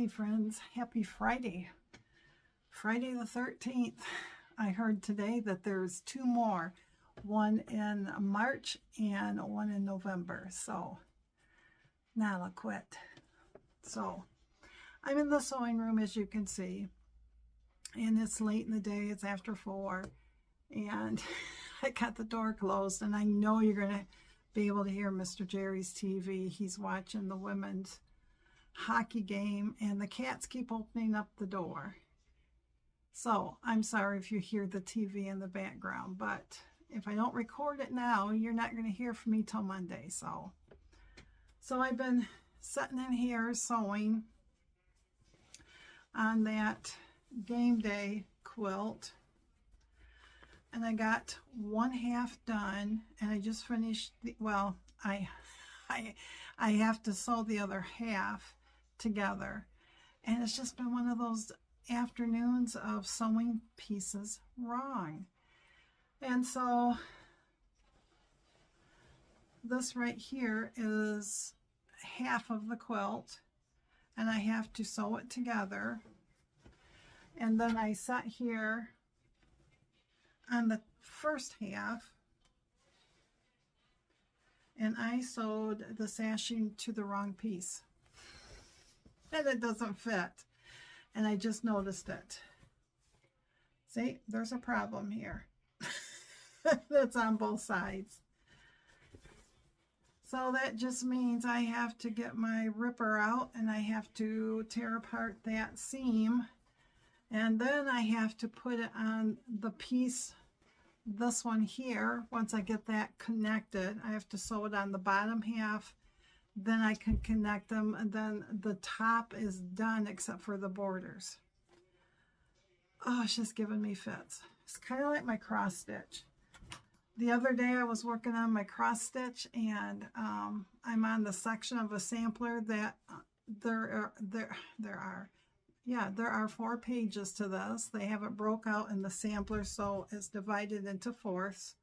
Hey friends, happy Friday. Friday the 13th. I heard today that there's two more, one in March and one in November. So now I'll quit. So I'm in the sewing room, as you can see, and it's late in the day. It's after 4, and I got the door closed, and I know you're going to be able to hear Mr. Jerry's TV. He's watching the women's hockey game, and the cats keep opening up the door. So I'm sorry if you hear the TV in the background, but if I don't record it now, you're not going to hear from me till Monday. So I've been sitting in here sewing on that game day quilt, and I got one half done, and I just finished I have to sew the other half together, and it's just been one of those afternoons of sewing pieces wrong. And so this right here is half of the quilt, and I have to sew it together, and then I sat here on the first half and I sewed the sashing to the wrong piece, and it doesn't fit, and I just noticed it. See, there's a problem here. That's on both sides. So that just means I have to get my ripper out, and I have to tear apart that seam, and then I have to put it on the piece, this one here. Once I get that connected, I have to sew it on the bottom half, then I can connect them, and then the top is done except for the borders. Oh, it's just giving me fits. It's kind of like my cross stitch. The other day I was working on my cross stitch, and I'm on the section of a sampler that there are 4 pages to this. They have it broke out in the sampler, so it's divided into fourths.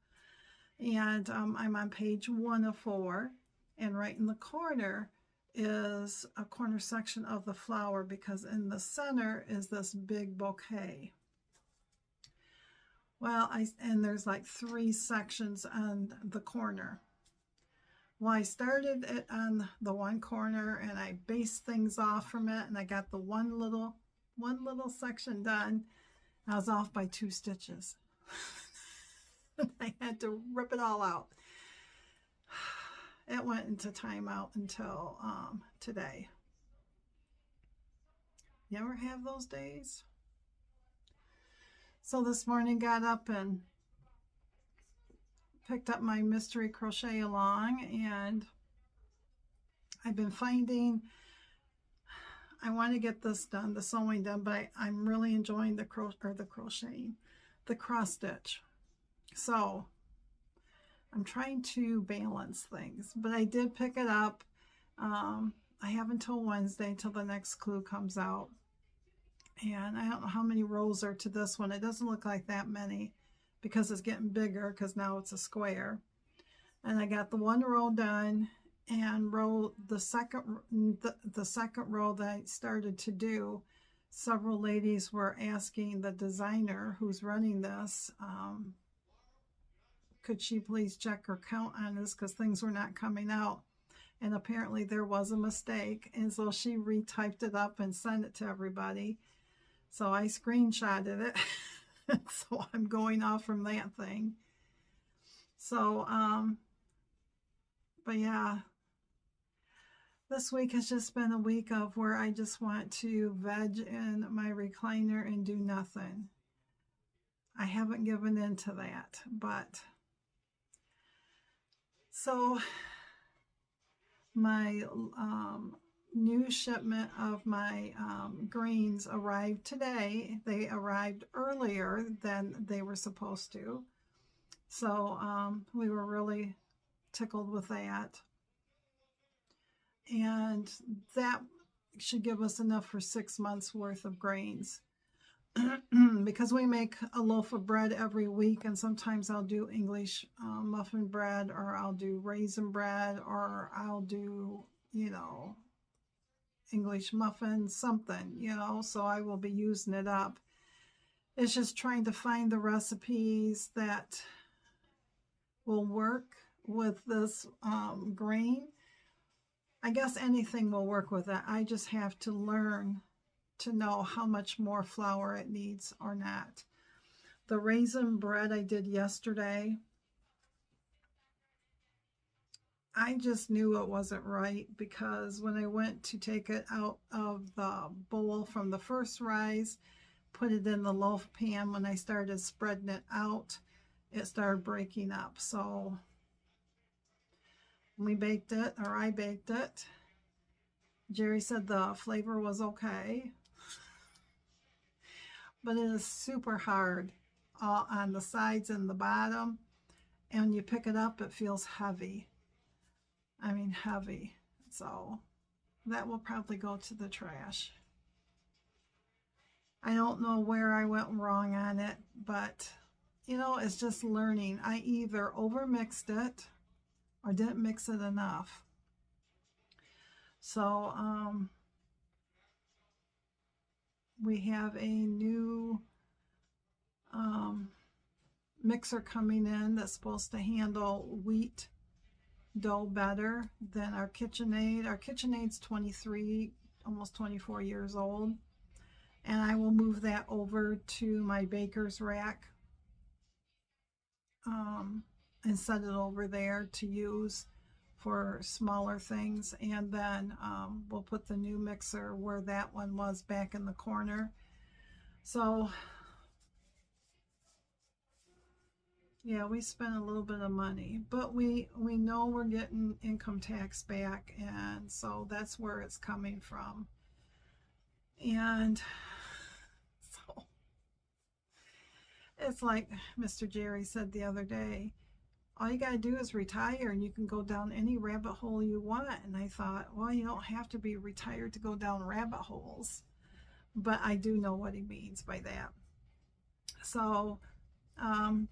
And I'm on page 1 of 4, and right in the corner is a corner section of the flower, because in the center is this big bouquet. Well, and there's like 3 sections on the corner. Well, I started it on the one corner, and I based things off from it, and I got the one little section done. I was off by 2 stitches. I had to rip it all out. It went into timeout until today. You ever have those days? So this morning got up and picked up my mystery crochet along, and I've been finding I want to get this done, the sewing done, but I'm really enjoying the crocheting, the cross stitch. So I'm trying to balance things, but I did pick it up. I have until Wednesday till the next clue comes out, and I don't know how many rows are to this one. It doesn't look like that many because it's getting bigger, because now it's a square. And I got the 1 row done, and the second row that I started to do, several ladies were asking the designer who's running this, could she please check her count on this, because things were not coming out, and apparently there was a mistake, and so she retyped it up and sent it to everybody. So I screenshotted it. So I'm going off from that thing. So but yeah, this week has just been a week of where I just want to veg in my recliner and do nothing. I haven't given in to that, but so my new shipment of my greens arrived today. They arrived earlier than they were supposed to, so we were really tickled with that, and that should give us enough for 6 months worth of grains. Because we make a loaf of bread every week, and sometimes I'll do English muffin bread, or I'll do raisin bread, or I'll do, English muffin, something, you know, so I will be using it up. It's just trying to find the recipes that will work with this grain. I guess anything will work with it. I just have to learn to know how much more flour it needs or not. The raisin bread I did yesterday, I just knew it wasn't right because when I went to take it out of the bowl from the first rise, put it in the loaf pan, when I started spreading it out, it started breaking up. So we baked it, or I baked it. Jerry said the flavor was okay, but it is super hard on the sides and the bottom. And when you pick it up, it feels heavy. I mean, heavy. So that will probably go to the trash. I don't know where I went wrong on it, but you know, it's just learning. I either overmixed it or didn't mix it enough. So we have a new mixer coming in that's supposed to handle wheat dough better than our KitchenAid. Our KitchenAid's 23, almost 24 years old. And I will move that over to my baker's rack and set it over there to use for smaller things. And then we'll put the new mixer where that one was, back in the corner. So yeah, we spent a little bit of money, but we know we're getting income tax back, and so that's where it's coming from. And so it's like Mr. Jerry said the other day, all you got to do is retire and you can go down any rabbit hole you want. And I thought, well, you don't have to be retired to go down rabbit holes, but I do know what he means by that. So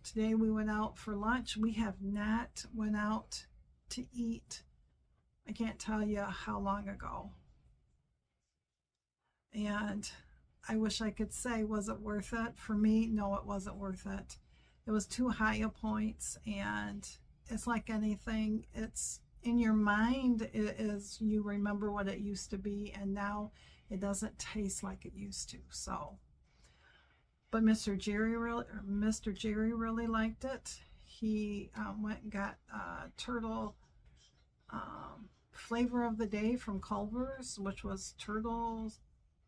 today we went out for lunch. We have not went out to eat, I can't tell you how long ago. And I wish I could say, was it worth it? For me, no, it wasn't worth it. It was too high a points, and it's like anything, it's in your mind, it is, you remember what it used to be, and now it doesn't taste like it used to. So but Mr. Jerry really liked it. He went and got turtle flavor of the day from Culver's, which was turtle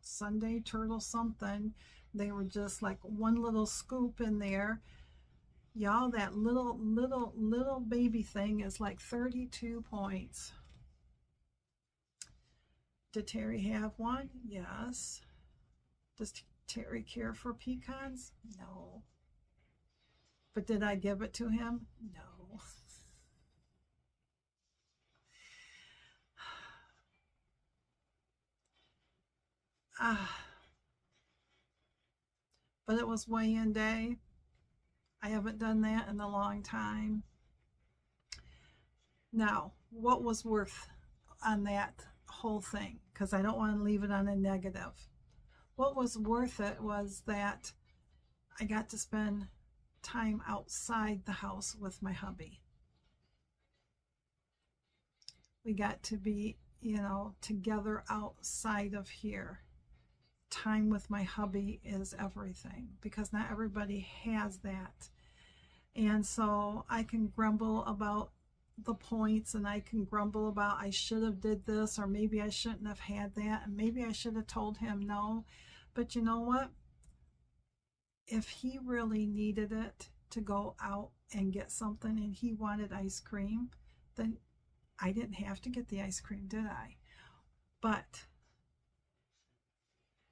Sunday, turtle something. They were just like one little scoop in there. Y'all, that little baby thing is like 32 points. Did Terry have one? Yes. Does Terry care for pecans? No. But did I give it to him? No. But it was weigh-in day. I haven't done that in a long time. Now, what was worth on that whole thing? Because I don't want to leave it on a negative. What was worth it was that I got to spend time outside the house with my hubby. We got to be, you know, together outside of here. Time with my hubby is everything, because not everybody has that. And so I can grumble about the points, and I can grumble about I should have did this, or maybe I shouldn't have had that, and maybe I should have told him no. But you know what? If he really needed it to go out and get something and he wanted ice cream, then I didn't have to get the ice cream, did I? But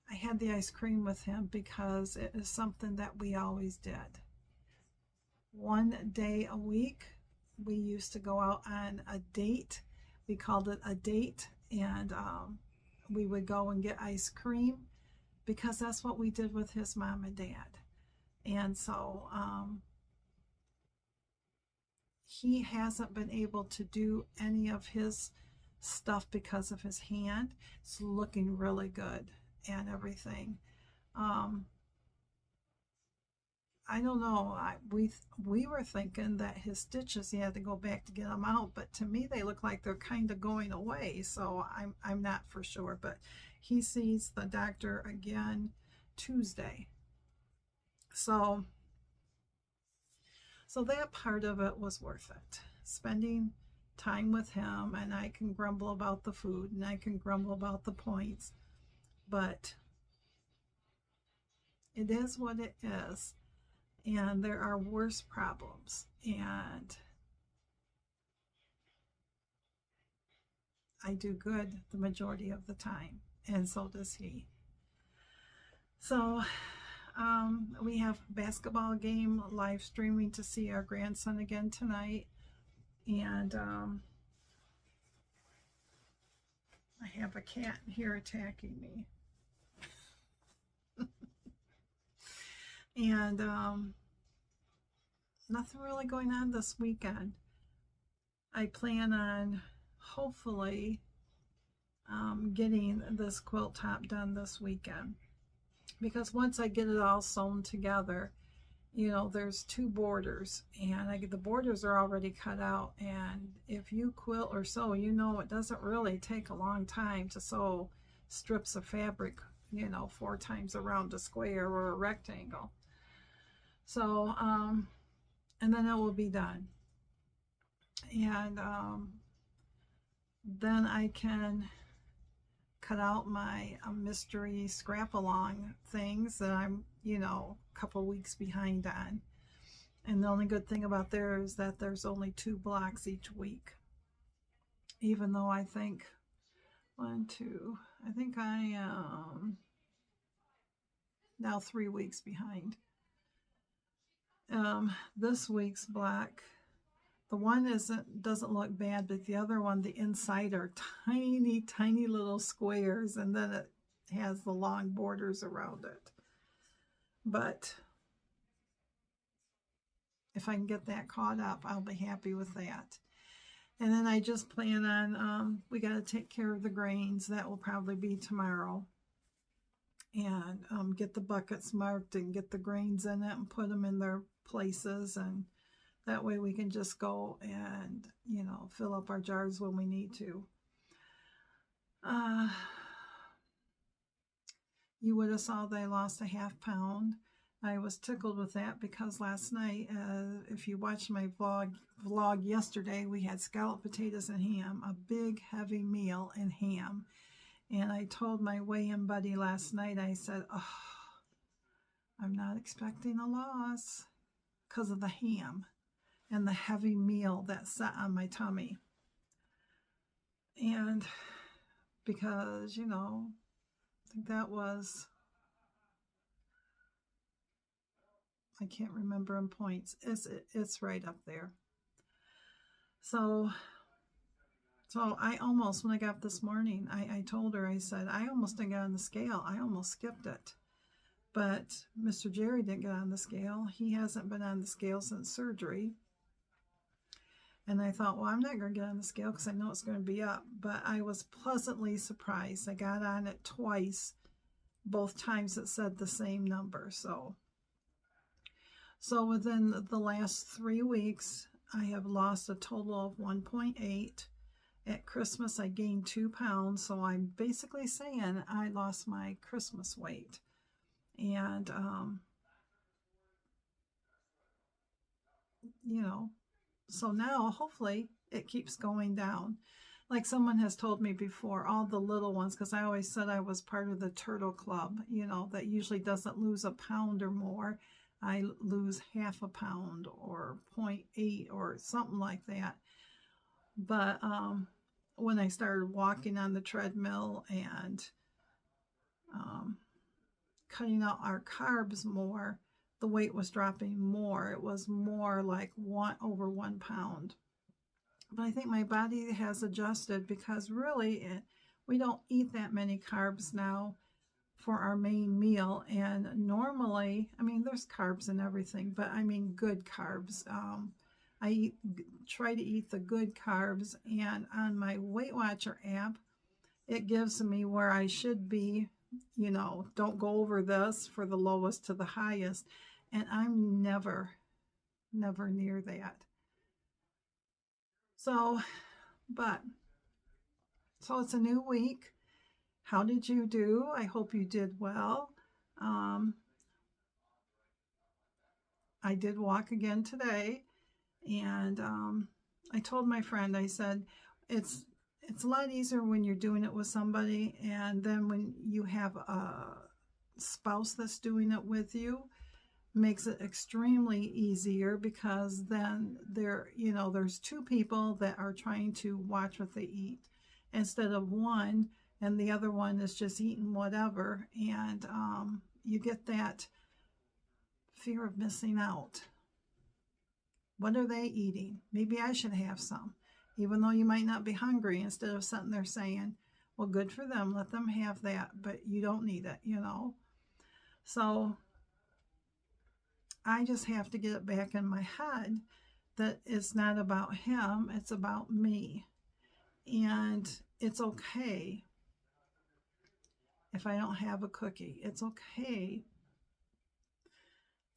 I had the ice cream with him because it is something that we always did. One day a week, we used to go out on a date. We called it a date, and we would go and get ice cream because that's what we did with his mom and dad. And so he hasn't been able to do any of his stuff because of his hand. It's looking really good and everything. Um, I don't know. We were thinking that his stitches, he had to go back to get them out, but to me they look like they're kind of going away. So I'm not for sure. But he sees the doctor again Tuesday. So that part of it was worth it. Spending time with him, and I can grumble about the food and I can grumble about the points, but it is what it is. And there are worse problems, and I do good the majority of the time, and so does he. So we have a basketball game live streaming to see our grandson again tonight, and I have a cat here attacking me. And nothing really going on this weekend. I plan on hopefully getting this quilt top done this weekend, because once I get it all sewn together, you know, there's 2 borders, and the borders are already cut out, and if you quilt or sew, you know it doesn't really take a long time to sew strips of fabric, you know, 4 times around a square or a rectangle. So and then it will be done, and then I can cut out my mystery scrap along things that I'm, you know, a couple weeks behind on. And the only good thing about there is that there's only 2 blocks each week, even though I think I think I am now 3 weeks behind. This week's block, the one doesn't look bad, but the other one, the inside are tiny little squares, and then it has the long borders around it. But if I can get that caught up, I'll be happy with that. And then I just plan on, we got to take care of the grains. That will probably be tomorrow. And get the buckets marked and get the grains in it and put them in their places, and that way we can just go and, you know, fill up our jars when we need to. You would have saw they lost a ½ pound. I was tickled with that because last night, if you watched my vlog yesterday, we had scalloped potatoes and ham, a big heavy meal in ham. And I told my weigh-in buddy last night, I said, oh, I'm not expecting a loss because of the ham and the heavy meal that sat on my tummy. And because, you know, I think that was, I can't remember in points. It's right up there. So I almost, when I got up this morning, I told her, I said, I almost didn't get on the scale. I almost skipped it. But Mr. Jerry didn't get on the scale. He hasn't been on the scale since surgery. And I thought, well, I'm not going to get on the scale because I know it's going to be up. But I was pleasantly surprised. I got on it twice. Both times it said the same number. So within the last 3 weeks, I have lost a total of 1.8. At Christmas, I gained 2 pounds. So I'm basically saying I lost my Christmas weight. And, you know, so now hopefully it keeps going down. Like someone has told me before, all the little ones, because I always said I was part of the turtle club, you know, that usually doesn't lose a pound or more. I lose ½ a pound or 0.8 or something like that. But when I started walking on the treadmill and cutting out our carbs more, the weight was dropping more. It was more like over 1 pound. But I think my body has adjusted because really we don't eat that many carbs now for our main meal. And normally, I mean, there's carbs and everything, but I mean good carbs. try to eat the good carbs, and on my Weight Watcher app, it gives me where I should be, you know, don't go over this for the lowest to the highest. And I'm never near that. So, so it's a new week. How did you do? I hope you did well. I did walk again today, and I told my friend, I said, it's a lot easier when you're doing it with somebody, and then when you have a spouse that's doing it with you, makes it extremely easier, because then there's two people that are trying to watch what they eat instead of one, and the other one is just eating whatever, and you get that fear of missing out. What are they eating? Maybe I should have some, even though you might not be hungry, instead of sitting there saying, well, good for them, let them have that, but you don't need it, you know. So I just have to get it back in my head that it's not about him, it's about me. And it's okay if I don't have a cookie. It's okay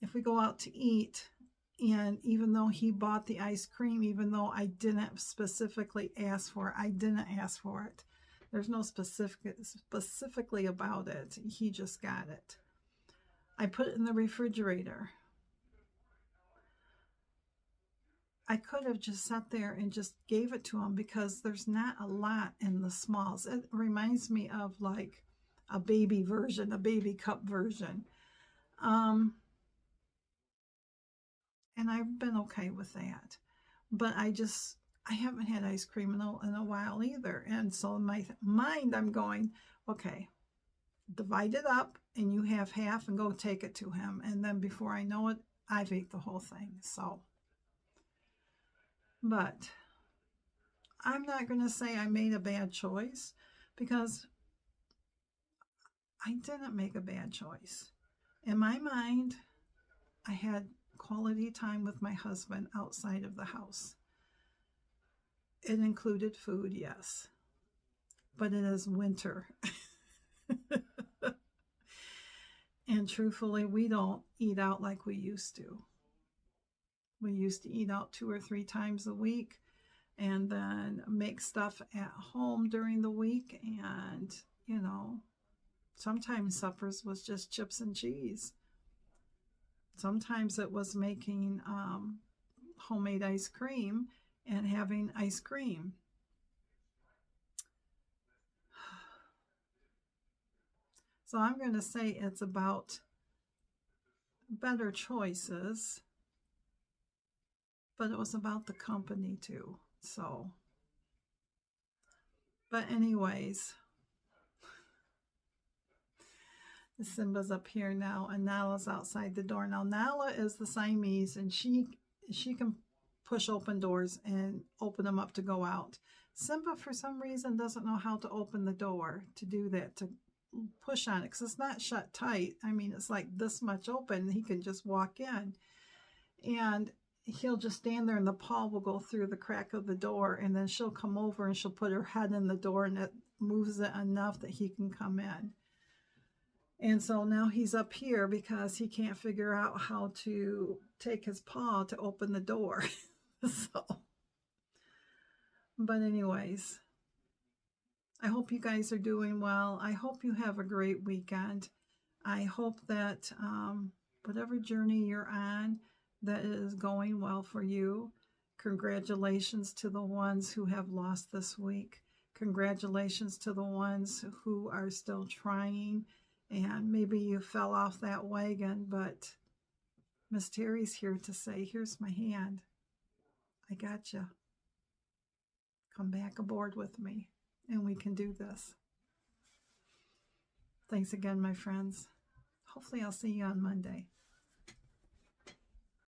if we go out to eat, and even though he bought the ice cream, even though I didn't specifically ask for it, I didn't ask for it. There's no specifically about it. He just got it. I put it in the refrigerator. I could have just sat there and just gave it to him, because there's not a lot in the smalls. It reminds me of like a baby version, a baby cup version. And I've been okay with that. But I haven't had ice cream in a while either. And so in my mind, I'm going, okay, divide it up and you have half and go take it to him. And then before I know it, I've ate the whole thing. So, but I'm not going to say I made a bad choice, because I didn't make a bad choice. In my mind, I had quality time with my husband outside of the house. It included food, yes, but it is winter. And truthfully, we don't eat out like we used to. We used to eat out 2 or 3 times a week, and then make stuff at home during the week. And, you know, sometimes suppers was just chips and cheese. Sometimes it was making homemade ice cream and having ice cream. So I'm going to say it's about better choices, but it was about the company too. So, but anyways, Simba's up here now, and Nala's outside the door. Now, Nala is the Siamese, and she can push open doors and open them up to go out. Simba, for some reason, doesn't know how to open the door to do that, to push on it, because it's not shut tight. I mean, it's like this much open, and he can just walk in. And he'll just stand there, and the paw will go through the crack of the door, and then she'll come over and she'll put her head in the door, and it moves it enough that he can come in. And so now he's up here because he can't figure out how to take his paw to open the door. So, but anyways, I hope you guys are doing well. I hope you have a great weekend. I hope that whatever journey you're on, that it is going well for you. Congratulations to the ones who have lost this week. Congratulations to the ones who are still trying. And maybe you fell off that wagon, but Miss Terry's here to say, here's my hand. I got you. Come back aboard with me, and we can do this. Thanks again, my friends. Hopefully I'll see you on Monday.